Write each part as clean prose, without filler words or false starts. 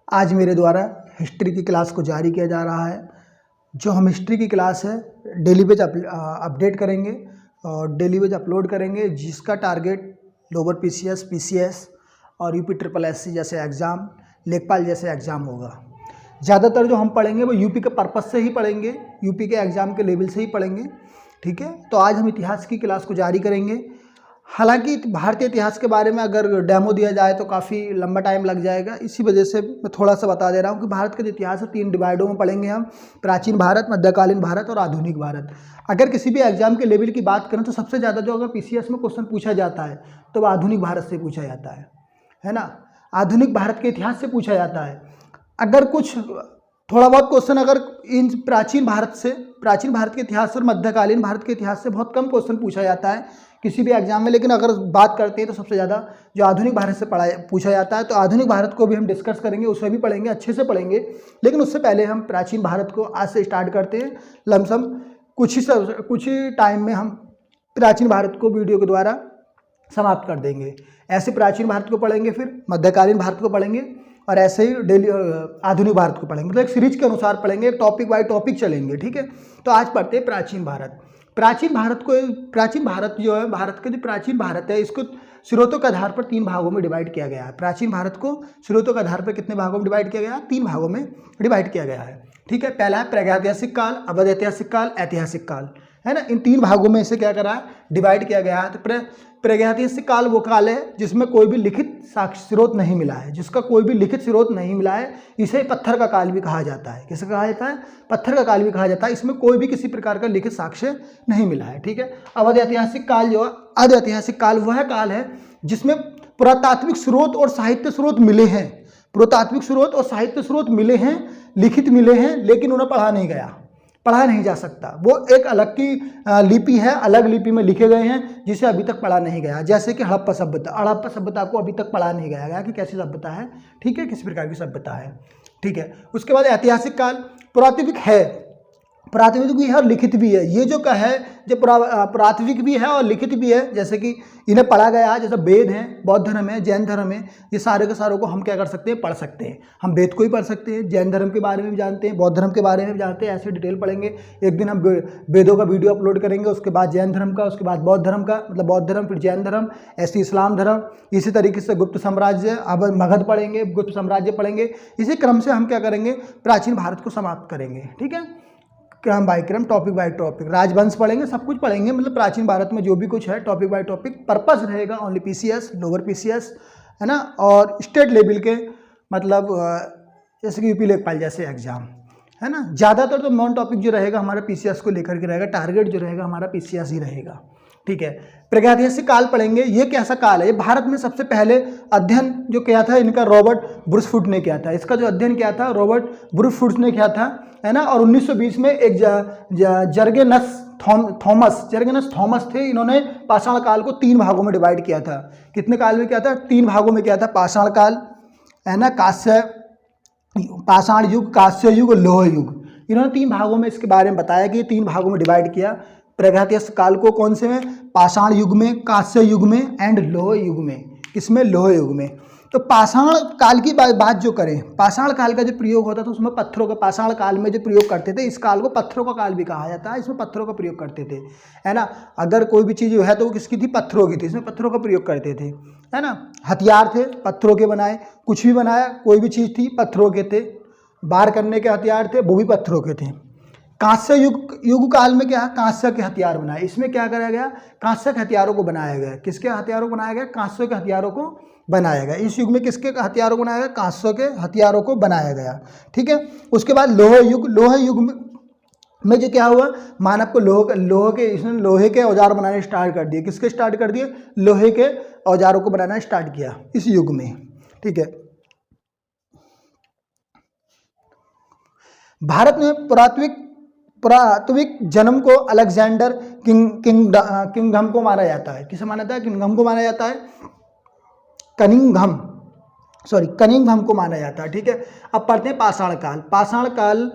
आज मेरे द्वारा हिस्ट्री की क्लास को जारी किया जा रहा है। जो हम हिस्ट्री की क्लास है डेली बेज अपडेट करेंगे और डेली बेज अपलोड करेंगे, जिसका टारगेट लोअर पीसीएस, पीसीएस और यूपी ट्रिपल एससी जैसे एग्ज़ाम, लेखपाल जैसे एग्ज़ाम होगा। ज़्यादातर जो हम पढ़ेंगे वो यूपी के पर्पज़ से ही पढ़ेंगे, यूपी के एग्ज़ाम के लेवल से ही पढ़ेंगे। ठीक है, तो आज हम इतिहास की क्लास को जारी करेंगे। हालांकि भारतीय इतिहास के बारे में अगर डेमो दिया जाए तो काफ़ी लंबा टाइम लग जाएगा, इसी वजह से मैं थोड़ा सा बता दे रहा हूँ कि भारत का जो इतिहास है 3 डिवाइडों में पढ़ेंगे हम। प्राचीन भारत, मध्यकालीन भारत और आधुनिक भारत। अगर किसी भी एग्जाम के लेवल की बात करें तो सबसे ज़्यादा जो अगर पीसीएस में क्वेश्चन पूछा जाता है तो वह आधुनिक भारत से पूछा जाता है ना। आधुनिक भारत के इतिहास से पूछा जाता है। अगर कुछ थोड़ा बहुत क्वेश्चन अगर इन प्राचीन भारत के इतिहास और मध्यकालीन भारत के इतिहास से बहुत कम क्वेश्चन पूछा जाता है किसी भी एग्जाम में, लेकिन अगर बात करते हैं तो सबसे ज़्यादा जो आधुनिक भारत से पूछा जाता है। तो आधुनिक भारत को भी हम डिस्कस करेंगे, उसे भी पढ़ेंगे, अच्छे से पढ़ेंगे। लेकिन उससे पहले हम प्राचीन भारत को आज से स्टार्ट करते हैं। लमसम कुछ ही टाइम में हम प्राचीन भारत को वीडियो के द्वारा समाप्त कर देंगे। ऐसे प्राचीन भारत को पढ़ेंगे, फिर मध्यकालीन भारत को पढ़ेंगे और ऐसे ही डेली आधुनिक भारत को पढ़ेंगे। मतलब एक सीरीज के अनुसार पढ़ेंगे, टॉपिक बाय टॉपिक चलेंगे। ठीक है, तो आज पढ़ते हैं प्राचीन भारत। प्राचीन भारत जो है, भारत का जो प्राचीन भारत है, इसको स्रोतों के आधार पर 3 भागों में डिवाइड किया गया है। प्राचीन भारत को स्रोतों के आधार पर कितने भागों में डिवाइड किया गया है? 3 भागों में डिवाइड किया गया है। ठीक है, पहला है प्रागैतिहासिक काल, अवध ऐतिहासिक काल, ऐतिहासिक काल, है ना। इन 3 भागों में इसे क्या करा है? डिवाइड किया गया है। तो प्रागैतिहासिक काल वो काल है जिसमें कोई भी लिखित साक्ष्य स्रोत नहीं मिला है, जिसका कोई भी लिखित स्रोत नहीं मिला है। इसे पत्थर का काल भी कहा जाता है। किसे कहा जाता है? पत्थर का काल भी कहा जाता है। इसमें कोई भी किसी प्रकार का लिखित साक्ष्य नहीं मिला है। ठीक है, अवध ऐतिहासिक काल जो है, अवध ऐतिहासिक काल वह काल है जिसमें पुरातात्विक स्रोत और साहित्य स्रोत मिले हैं। पुरातात्विक स्रोत और साहित्य स्रोत मिले हैं, लिखित मिले हैं, लेकिन उन्हें पढ़ा नहीं गया, पढ़ा नहीं जा सकता। वो एक अलग की लिपि है, अलग लिपि में लिखे गए हैं जिसे अभी तक पढ़ा नहीं गया। जैसे कि हड़प्पा सभ्यता को अभी तक पढ़ा नहीं गया कि कैसी सभ्यता है, ठीक है, किस प्रकार की सभ्यता है। ठीक है, उसके बाद ऐतिहासिक काल पुरातात्विक है, प्राथमिक भी है और लिखित भी है। ये जो का है जो प्राथमिक भी है और लिखित भी है, जैसे कि इन्हें पढ़ा गया है, जैसे वेद हैं, बौद्ध धर्म है, जैन धर्म है, ये सारे के सारों को हम क्या कर सकते हैं? पढ़ सकते हैं। हम वेद को ही पढ़ सकते हैं, जैन धर्म के बारे में भी जानते हैं, बौद्ध धर्म के बारे में भी जानते हैं। ऐसे डिटेल पढ़ेंगे। एक दिन हम वेदों का वीडियो अपलोड करेंगे, उसके बाद जैन धर्म का, उसके बाद बौद्ध धर्म का, मतलब बौद्ध धर्म, फिर जैन धर्म, ऐसे इस्लाम धर्म, इसी तरीके से गुप्त साम्राज्य, अब मगध पढ़ेंगे, गुप्त साम्राज्य पढ़ेंगे। इसी क्रम से हम क्या करेंगे? प्राचीन भारत को समाप्त करेंगे। ठीक है, क्रम बाय क्रम, टॉपिक बाय टॉपिक, राजवंश पढ़ेंगे, सब कुछ पढ़ेंगे। मतलब प्राचीन भारत में जो भी कुछ है टॉपिक बाय टॉपिक। पर्पस रहेगा ओनली पीसीएस, लोअर पीसीएस, है ना, और स्टेट लेवल के, मतलब जैसे कि यूपी लेखपाल जैसे एग्जाम, है ना। ज़्यादातर तो नॉन टॉपिक जो रहेगा हमारा पीसीएस को लेकर के रहेगा, टारगेट जो रहेगा हमारा पीसीएस ही रहेगा। ठीक है, प्रागैतिहासिक काल पढ़ेंगे। ये कैसा काल है? ये भारत में सबसे पहले अध्ययन जो किया था इनका रॉबर्ट ब्रूसफुट ने किया था। इसका जो अध्ययन किया था रॉबर्ट ब्रूसफुट ने किया था, है ना। और 1920 में एक जर्गेनस थॉमस थे। इन्होंने पाषाण काल को 3 भागों में डिवाइड किया था। कितने काल में किया था? 3 भागों में किया था। पाषाण काल, है ना, पाषाण युग, कांस्य युग, लोह युग। इन्होंने 3 भागों में इसके बारे में बताया कि 3 भागों में डिवाइड किया प्रागैतिहासिक काल को। कौन से में? पाषाण युग में, कांस्य युग में एंड लोह युग में। किसमें? लोह युग में। तो पाषाण काल की बात जो करें, पाषाण काल का जो प्रयोग होता था उसमें पत्थरों का, पाषाण काल में जो प्रयोग करते थे, इस काल को पत्थरों का काल भी कहा जाता है। इसमें पत्थरों का प्रयोग करते थे, है ना। अगर कोई भी चीज़ है तो वो किसकी थी? पत्थरों की थी। इसमें पत्थरों का प्रयोग करते थे, है ना। हथियार थे पत्थरों के बनाए, कुछ भी बनाया, कोई भी चीज़ थी पत्थरों के थे। वार करने के हथियार थे, वो भी पत्थरों के थे। कांस्य युग काल में क्या है? कांस्य के हथियार बनाए। इसमें क्या करा गया? कांस्य के हथियारों को बनाया गया। किसके हथियारों को बनाया गया? कांस्य के हथियारों को बनाया गया। इस युग में किसके हथियारों को बनाया गया? कांस्य के हथियारों को बनाया गया। ठीक है, उसके बाद लोह युग में जो क्या हुआ? मानव को इसने लोहे के औजार बनाने स्टार्ट कर दिए। किसके स्टार्ट कर दिए? लोहे के औजारों को बनाना स्टार्ट किया इस युग में। ठीक है, भारत में पुरातात्विक जन्म को अलेक्जेंडर किंगडम को माना जाता है। किसे माना जाता है? किंगडम को माना जाता है, कनिंघम को माना जाता है। ठीक है, अब पढ़ते हैं पाषाण काल। पाषाण काल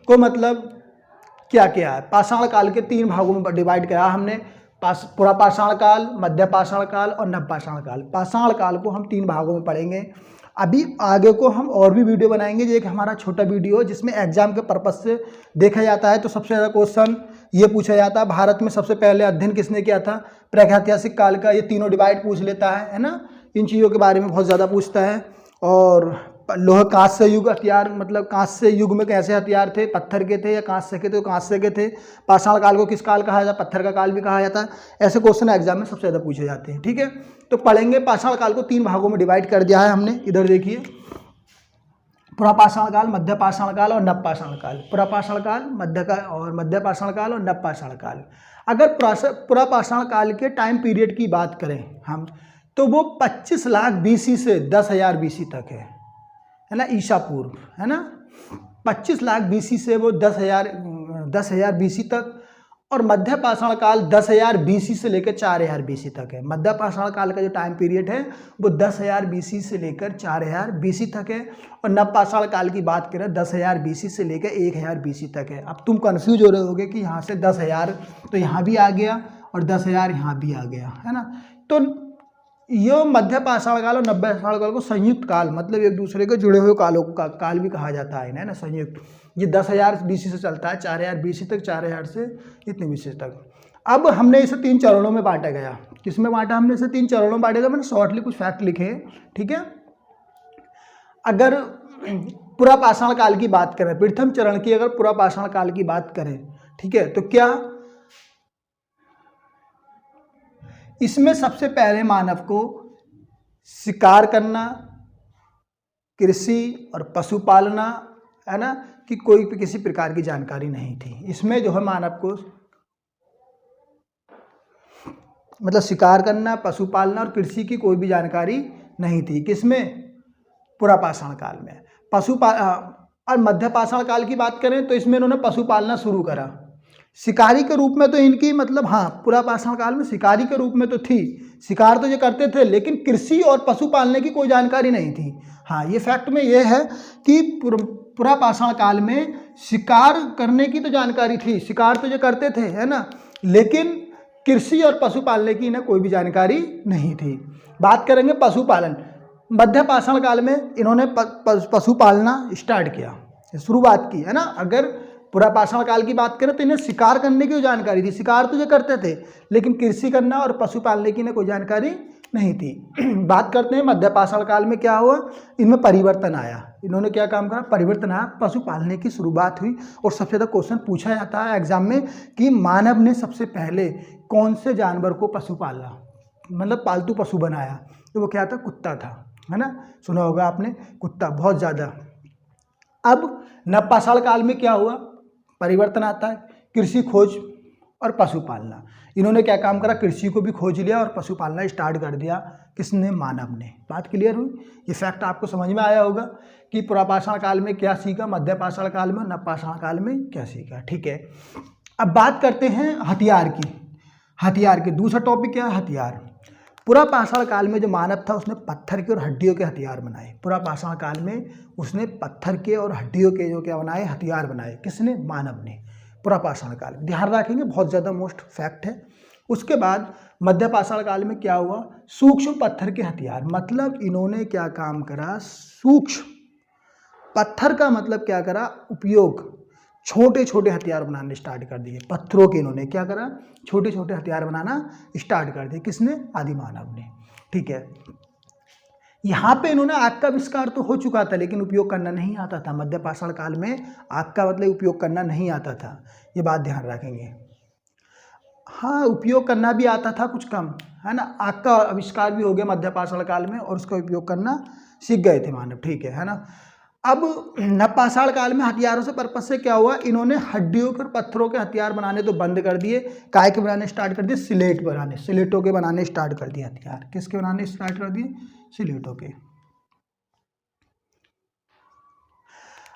को मतलब क्या क्या है? पाषाण काल के 3 भागों में डिवाइड किया हमने। पूरा पाषाण काल, मध्य पाषाण काल और नव पाषाण काल। पाषाण काल को हम 3 भागों में पढ़ेंगे। अभी आगे को हम और भी वीडियो बनाएंगे। ये एक हमारा छोटा वीडियो जिसमें एग्जाम के पर्पज से देखा जाता है। तो सबसे ज़्यादा क्वेश्चन ये पूछा जाता है, भारत में सबसे पहले अध्ययन किसने किया था, प्रागैतिहासिक काल का। ये तीनों डिवाइड पूछ लेता है ना, इन चीज़ों के बारे में बहुत ज़्यादा पूछता है। और लोह कांस्य युग हथियार, मतलब कांस्य युग में कैसे हथियार थे, पत्थर के थे या कांस्य के थे, तो कांस्य के थे। पाषाण काल को किस काल कहा जाता है, पत्थर का काल भी कहा जाता है। ऐसे क्वेश्चन एग्जाम में सबसे ज़्यादा पूछे जाते हैं। ठीक है, तो पढ़ेंगे। पाषाण काल को 3 भागों में डिवाइड कर दिया है हमने, इधर देखिए, पुरापाषाण काल, मध्य पाषाण काल और नवपाषाण काल। पुरापाषाण काल, मध्य पाषाण काल और नवपाषाण काल। अगर पुरापाषाण काल के टाइम पीरियड की बात करें हम, तो वो 25 लाख BC से 10,000 BC तक है ना, ईसा पूर्व, है ना। 25 लाख BC से वो 10,000 BC तक। और मध्य पाषाण काल 10,000 BC से लेकर 4,000 BC तक है। मध्य पाषाण काल का जो टाइम पीरियड है वो 10,000 BC से लेकर 4,000 BC तक है। और नव पाषाण काल की बात करें 10,000 BC से लेकर 1,000 BC तक है। अब तुम कंफ्यूज हो रहे होगे कि यहाँ से 10,000 तो यहाँ भी आ गया और 10,000 यहाँ भी आ गया, है ना। तो ये मध्य पाषाण काल और नव पाषाण काल को संयुक्त काल, मतलब एक दूसरे के जुड़े हुए कालों का काल भी कहा जाता है ना, संयुक्त। ये 10,000 BC से चलता है 4,000 BC तक, 4,000 से इतने BC तक। अब हमने इसे 3 चरणों में बांटा गया। किसमें बांटा हमने इसे? 3 चरणों में बांटा गया। मैंने शॉर्टली कुछ फैक्ट लिखे हैं, ठीक है। अगर पुरापाषाण काल की बात करें, प्रथम चरण की अगर पुरापाषाण काल की बात करें, ठीक है, तो क्या इसमें सबसे पहले मानव को शिकार करना, कृषि और पशुपालना, है ना, कि कोई भी किसी प्रकार की जानकारी नहीं थी। इसमें जो है मानव को मतलब शिकार करना, पशुपालना और कृषि की कोई भी जानकारी नहीं थी। किसमें? पुरापाषाण काल में। और मध्य पाषाण काल की बात करें तो इसमें इन्होंने पशुपालना शुरू करा। शिकारी के रूप में तो इनकी मतलब हाँ, पुरापाषाण काल में शिकारी के रूप में तो थी, शिकार तो ये करते थे, लेकिन कृषि और पशु पालने की कोई जानकारी नहीं थी। हाँ, ये फैक्ट में ये है कि पुरापाषाण काल में शिकार करने की तो जानकारी थी, शिकार तो ये करते थे, है ना, लेकिन कृषि और पशु पालने की इन्हें कोई भी जानकारी नहीं थी। बात करेंगे पशुपालन। मध्य पाषाण काल में इन्होंने पशु पालना स्टार्ट किया, शुरुआत की, है ना। अगर पुरापाषाण काल की बात करें तो इन्हें शिकार करने की जानकारी थी, शिकार तो ये करते थे, लेकिन कृषि करना और पशु पालने की इन्हें कोई जानकारी नहीं थी। बात करते हैं मध्य पाषाण काल में क्या हुआ, इनमें परिवर्तन आया। इन्होंने क्या काम करा? परिवर्तन आया, पशु पालने की शुरुआत हुई। और सबसे ज़्यादा क्वेश्चन पूछा जाता है एग्जाम में कि मानव ने सबसे पहले कौन से जानवर को पशु पाला, मतलब पालतू पशु बनाया, तो वो क्या था? कुत्ता था, है ना, सुना होगा आपने, कुत्ता बहुत ज़्यादा। अब नवपाषाण काल में क्या हुआ? परिवर्तन आता है, कृषि खोज और पशुपालना। इन्होंने क्या काम करा? कृषि को भी खोज लिया और पशुपालना स्टार्ट कर दिया। किसने? मानव ने। बात क्लियर हुई? ये फैक्ट आपको समझ में आया होगा कि पुरापाषाण काल में क्या सीखा, मध्य पाषाण काल में, नवपाषाण काल में क्या सीखा। ठीक है, अब बात करते हैं हथियार की। हथियार के दूसरा टॉपिक क्या है? हथियार। पुरापाषाण काल में जो मानव था उसने पत्थर के और हड्डियों के हथियार बनाए। पुरापाषाण काल में उसने पत्थर के और हड्डियों के जो क्या बनाए? हथियार बनाए। किसने? मानव ने, पुरापाषाण काल में। ध्यान रखेंगे, बहुत ज़्यादा मोस्ट फैक्ट है। उसके बाद मध्य पाषाण काल में क्या हुआ? सूक्ष्म पत्थर के हथियार, मतलब इन्होंने क्या काम करा? सूक्ष्म पत्थर का मतलब क्या करा? उपयोग, छोटे छोटे हथियार बनाने स्टार्ट कर दिए। पत्थरों के इन्होंने क्या करा? छोटे छोटे हथियार बनाना स्टार्ट कर दिए। किसने? आदि मानव ने। ठीक है, यहाँ पे इन्होंने आग का आविष्कार तो हो चुका था, लेकिन उपयोग करना नहीं आता था। मध्य पाषाण काल में आग का मतलब उपयोग करना नहीं आता था, ये बात ध्यान रखेंगे। हाँ, उपयोग करना भी आता था कुछ कम, है ना। आग का आविष्कार भी हो गया मध्य पाषाण काल में और उसका उपयोग करना सीख गए थे मानव। ठीक है ना। अब नवपाषाण काल में हथियारों से पर्पज से क्या हुआ? इन्होंने हड्डियों के और पत्थरों के हथियार बनाने तो बंद कर दिए। काय के बनाने स्टार्ट कर दिए? सिलेट बनाने, सिलेटों के बनाने स्टार्ट कर दिए हथियार। किसके बनाने स्टार्ट कर दिए? सिलेटों के।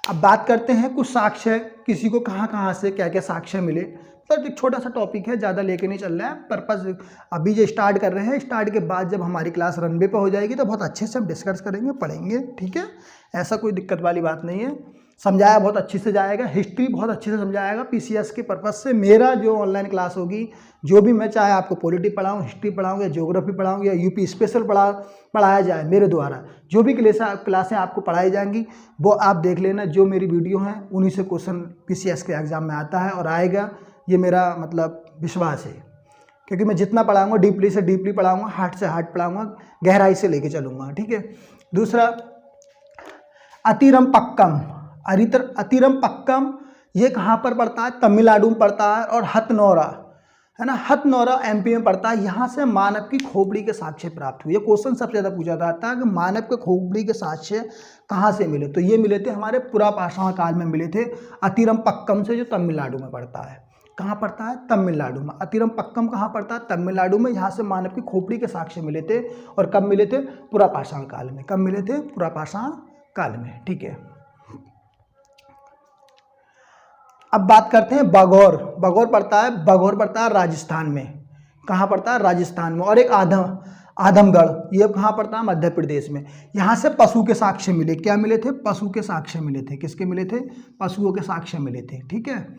अब बात करते हैं कुछ साक्ष्य, किसी को कहाँ कहाँ से क्या क्या साक्ष्य मिले। तो एक छोटा सा टॉपिक है, ज़्यादा लेके नहीं चल रहा है, पर्पज अभी जो स्टार्ट कर रहे हैं। स्टार्ट के बाद जब हमारी क्लास रनवे पे हो जाएगी तो बहुत अच्छे से हम डिस्कस करेंगे, पढ़ेंगे। ठीक है, ऐसा कोई दिक्कत वाली बात नहीं है। समझाया बहुत अच्छे से जाएगा, हिस्ट्री बहुत अच्छे से समझाएगा। पीसीएस के पर्पज़ से मेरा जो ऑनलाइन क्लास होगी, जो भी मैं चाहे आपको पॉलिटी पढ़ाऊँ, हिस्ट्री पढ़ाऊँ या ज्योग्राफी पढ़ाऊँ या यूपी स्पेशल पढ़ाया जाए, मेरे द्वारा जो भी क्लासें आपको पढ़ाई जाएंगी वो आप देख लेना। जो मेरी वीडियो हैं उन्हीं से क्वेश्चन पीसीएस के एग्ज़ाम में आता है और आएगा, ये मेरा मतलब विश्वास है। क्योंकि मैं जितना पढ़ाऊँगा डीपली से डीपली पढ़ाऊँगा, हार्ड से हार्ड पढ़ाऊँगा, गहराई से लेके चलूँगा, ठीक है। दूसरा अतिरम पक्कम, अतिरम पक्कम ये कहाँ पर पड़ता है? तमिलनाडु में पड़ता है। और हथनौरा है ना, हथनौरा एमपी में पड़ता है। यहाँ से मानव की खोपड़ी के साक्ष्य प्राप्त हुए। ये क्वेश्चन सबसे ज़्यादा पूछा जाता है कि मानव के खोपड़ी के साक्ष्य कहाँ से मिले, तो ये मिले थे हमारे पुरापाषाण काल में मिले थे, अतिरम पक्कम से, जो तमिलनाडु में पड़ता है। कहाँ पड़ता है? तमिलनाडु में। अतिरम पक्कम कहाँ पड़ता है? तमिलनाडु में। यहाँ से मानव की खोपड़ी के साक्ष्य मिले थे। और कब मिले थे? पुरापाषाण काल में। कब मिले थे? पुरापाषाण काल में, ठीक है। अब बात करते हैं बागौर। बागौर पड़ता है राजस्थान में। कहाँ पड़ता है? राजस्थान में। और एक आदमगढ़, ये कहाँ पड़ता है? मध्य प्रदेश में। यहाँ से पशु के साक्ष्य मिले। क्या मिले थे? पशु के साक्ष्य मिले थे। किसके मिले थे? पशुओं के साक्ष्य मिले थे, ठीक है।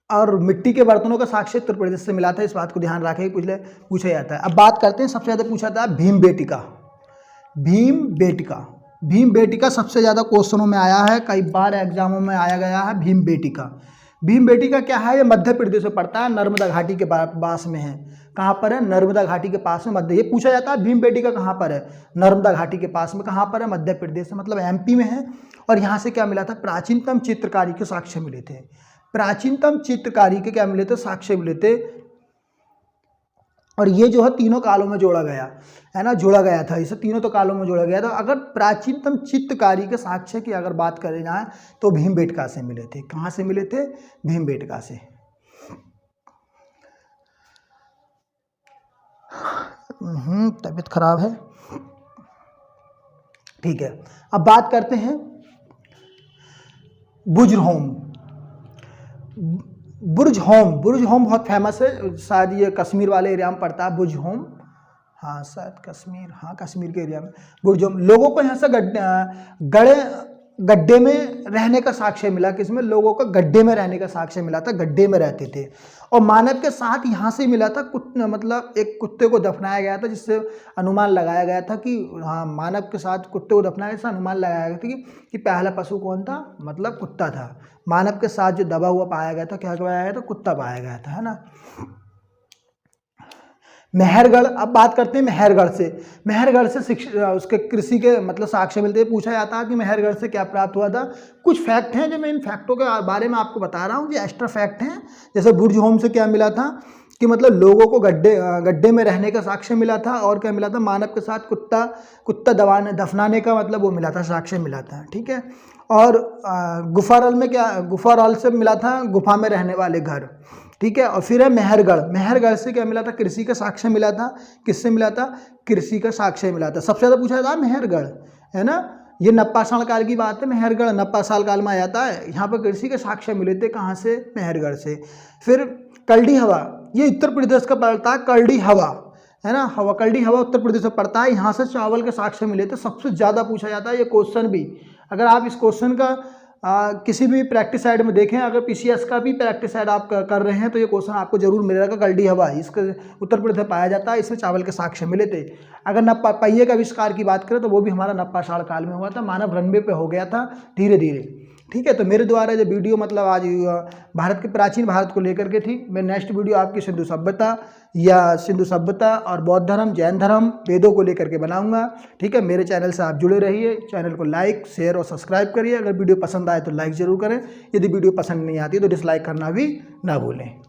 और मिट्टी के बर्तनों का साक्ष्य उत्तर प्रदेश से मिला था। इस बात को ध्यान रखें, पूछा जाता है। अब बात करते हैं, सबसे ज़्यादा पूछा था भीमबेटका। भीमबेटका सबसे ज़्यादा क्वेश्चनों में आया है, कई बार एग्जामों में आया गया है। भीमबेटका क्या है? ये मध्य प्रदेश में पड़ता है, नर्मदा घाटी के पास में है। कहाँ पर है? नर्मदा घाटी के पास में मध्य। ये पूछा जाता है भीमबेटका कहाँ पर है? नर्मदा घाटी के पास में। कहाँ पर है? मध्य प्रदेश में, मतलब एमपी में है। और यहाँ से क्या मिला था? प्राचीनतम चित्रकारी के साक्ष्य मिले थे। प्राचीनतम चित्रकारी के क्या मिले थे? साक्ष्य मिले थे। और ये जो है तीनों कालों में जोड़ा गया है ना, जोड़ा गया था। इसे तीनों तो कालों में जोड़ा गया था। अगर प्राचीनतम चित्रकारी के साक्ष्य की अगर बात करें जाए तो भीमबेटका से मिले थे। कहाँ से मिले थे? भीमबेटका से। तबीयत खराब है, ठीक है। अब बात करते हैं बुर्ज होम बहुत फेमस है, शायद ये कश्मीर वाले एरिया में पड़ता है बुर्ज होम। हाँ शायद कश्मीर, हाँ कश्मीर के एरिया में बुर्ज होम। लोगों को यहाँ से गड्ढे में रहने का साक्ष्य मिला। किसमें? लोगों को गड्ढे में रहने का साक्ष्य मिला था, गड्ढे में रहते थे। और मानव के साथ यहाँ से मिला था मतलब एक कुत्ते को दफनाया गया था, जिससे अनुमान लगाया गया था कि हाँ मानव के साथ कुत्ते को दफनाया गया था। अनुमान लगाया गया था कि पहला पशु कौन था? मतलब कुत्ता था। मानव के साथ जो दबा हुआ पाया गया था, क्या पाया गया था? कुत्ता पाया गया था, है ना। मेहरगढ़, अब बात करते हैं मेहरगढ़ से उसके कृषि के मतलब साक्ष्य मिलते हैं। पूछा जाता है कि मेहरगढ़ से क्या प्राप्त हुआ था। कुछ फैक्ट हैं जो मैं इन फैक्टों के बारे में आपको बता रहा हूँ, जो एक्स्ट्रा फैक्ट हैं। जैसे बुर्ज होम से क्या मिला था कि मतलब लोगों को गड्ढे में रहने का साक्ष्य मिला था। और क्या मिला था? मानव के साथ कुत्ता दफनाने का मतलब वो मिला था, साक्ष्य मिला था, ठीक है। और गुफारल से मिला था गुफा में रहने वाले घर, ठीक है। और फिर है मेहरगढ़ से क्या मिला था? कृषि का साक्ष्य मिला था। किससे मिला था? कृषि का साक्ष्य मिला था। सबसे ज़्यादा पूछा था मेहरगढ़, है ना। ये नप्पाषाण काल की बात है। मेहरगढ़ नप्पाषाण काल में आ जाता है। यहाँ पर कृषि के साक्ष्य मिले थे। कहाँ से? मेहरगढ़ से। फिर कल्डी हवा, ये उत्तर प्रदेश का पड़ता है। कल्डी हवा, है ना, कल्डी हवा उत्तर प्रदेश में पड़ता है। यहाँ से चावल के साक्ष्य मिले थे। सबसे ज़्यादा पूछा जाता है ये क्वेश्चन भी। अगर आप इस क्वेश्चन का किसी भी प्रैक्टिस साइड में देखें, अगर पीसीएस का भी प्रैक्टिस साइड आप कर रहे हैं तो ये क्वेश्चन आपको जरूर मिलेगा। कल्डी हवा इसके उत्तर प्रदेश में पाया जाता है। इसमें चावल के साक्ष्य मिले थे। अगर पहिए का आविष्कार की बात करें तो वो भी हमारा नप्पाषाण काल में हुआ था। मानव रनवे पे हो गया था धीरे धीरे, ठीक है। तो मेरे द्वारा जो वीडियो मतलब आज भारत के प्राचीन भारत को लेकर के थी। मैं नेक्स्ट वीडियो आपकी सिंधु सभ्यता और बौद्ध धर्म, जैन धर्म, वेदों को लेकर के बनाऊंगा, ठीक है। मेरे चैनल से आप जुड़े रहिए। चैनल को लाइक, शेयर और सब्सक्राइब करिए। अगर वीडियो पसंद आए तो लाइक ज़रूर करें। यदि वीडियो पसंद नहीं आती तो डिसलाइक करना भी ना भूलें।